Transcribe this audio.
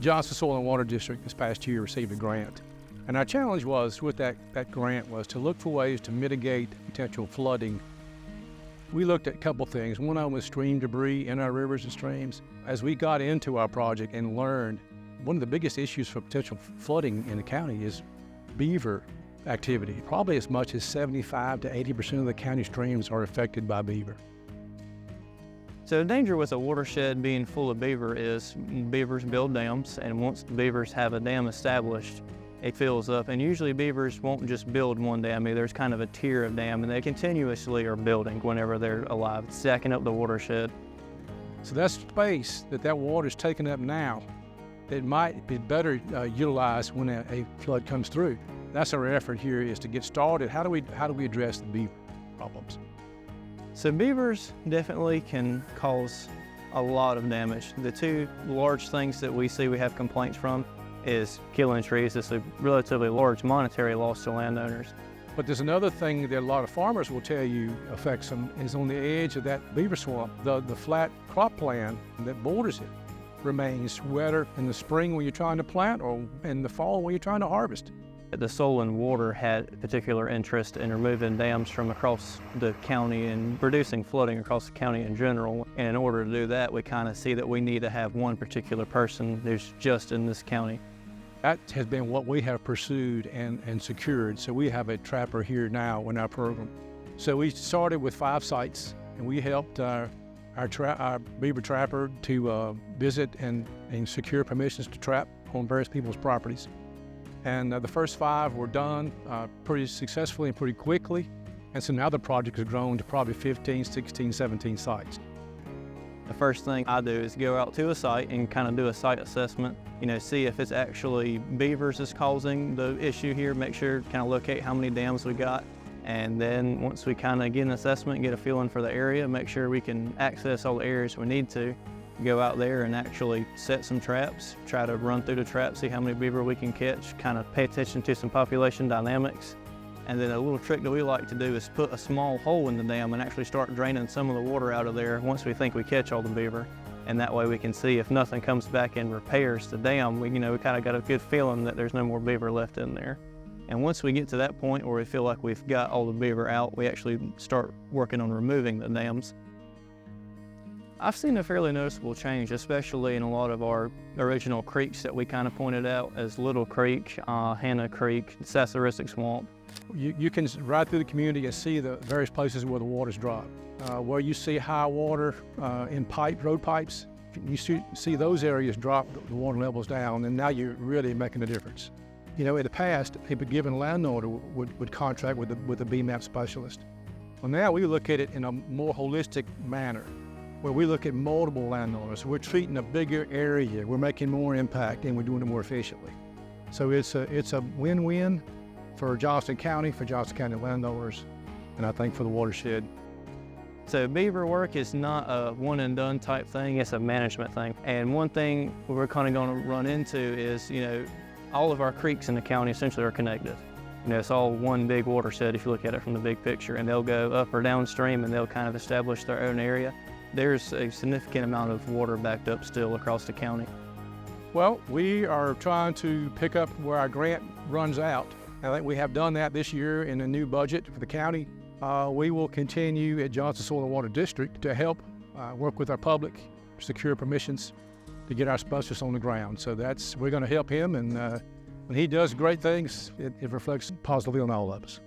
Johnston Soil and Water District this past year received a grant. And our challenge was, with that grant, was to look for ways to mitigate potential flooding. We looked at a couple things. One of them was stream debris in our rivers and streams. As we got into our project and learned, one of the biggest issues for potential flooding in the county is beaver activity. Probably as much as 75 to 80% of the county streams are affected by beaver. So the danger with a watershed being full of beaver is beavers build dams, and once the beavers have a dam established, it fills up. And usually beavers won't just build one dam. There's kind of a tier of dam, and they continuously are building whenever they're alive, stacking up the watershed. So that space that water is taking up now, it might be better utilized when a flood comes through. That's our effort here, is to get started. How do we address the beaver problems? So beavers definitely can cause a lot of damage. The two large things that we see we have complaints from is killing trees. It's a relatively large monetary loss to landowners. But there's another thing that a lot of farmers will tell you affects them, is on the edge of that beaver swamp, the flat cropland that borders it remains wetter in the spring when you're trying to plant, or in the fall when you're trying to harvest. The Soil and Water had particular interest in removing dams from across the county and reducing flooding across the county in general. And in order to do that, we kind of see that we need to have one particular person who's just in this county. That has been what we have pursued and secured. So we have a trapper here now in our program. So we started with 5 sites, and we helped our beaver trapper to visit and secure permissions to trap on various people's properties. And the first 5 were done pretty successfully and pretty quickly. And so now the project has grown to probably 15, 16, 17 sites. The first thing I do is go out to a site and kind of do a site assessment, see if it's actually beavers is causing the issue here, make sure, kind of locate how many dams we got. And then once we kind of get an assessment and get a feeling for the area, make sure we can access all the areas we need to, go out there and actually set some traps, try to run through the traps, see how many beaver we can catch, kind of pay attention to some population dynamics. And then a little trick that we like to do is put a small hole in the dam and actually start draining some of the water out of there once we think we catch all the beaver. And that way we can see if nothing comes back and repairs the dam, we kind of got a good feeling that there's no more beaver left in there. And once we get to that point where we feel like we've got all the beaver out, we actually start working on removing the dams. I've seen a fairly noticeable change, especially in a lot of our original creeks that we kind of pointed out as Little Creek, Hannah Creek, Sassaristic Swamp. You can ride through the community and see the various places where the water's dropped. Where you see high water in road pipes, you see those areas drop the water levels down, and now you're really making a difference. In the past, a given landowner would contract with a BMAP specialist. Well, now we look at it in a more holistic manner, where we look at multiple landowners. We're treating a bigger area, we're making more impact, and we're doing it more efficiently. So it's a win-win for Johnston County, for Johnston County landowners, and I think for the watershed. So beaver work is not a one and done type thing, it's a management thing. And one thing we're kind of going to run into is, all of our creeks in the county essentially are connected. It's all one big watershed if you look at it from the big picture, and they'll go up or downstream and they'll kind of establish their own area. There's a significant amount of water backed up still across the county. Well, we are trying to pick up where our grant runs out. I think we have done that this year in a new budget for the county. We will continue at Johnston Soil and Water District to help work with our public, secure permissions to get our specialists on the ground. So we're going to help him, and when he does great things, it reflects positively on all of us.